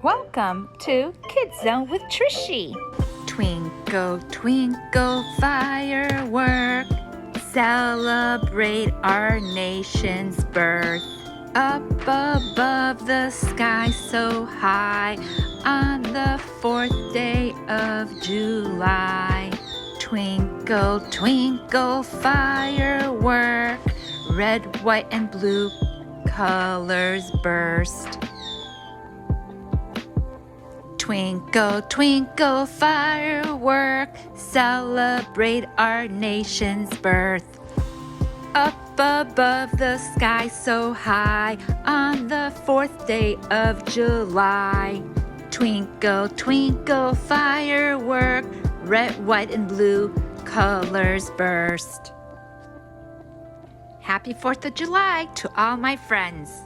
Welcome to Kids Zone with Trishy. Twinkle, twinkle, firework, celebrate our nation's birth. Up above the sky so high, on the 4th day of July. Twinkle, twinkle, firework, red, white, and blue colors burst. Twinkle, twinkle, firework, celebrate our nation's birth. Up above the sky so high, on the 4th day of July. Twinkle, twinkle, firework, red, white, and blue colors burst. Happy 4th of July to all my friends.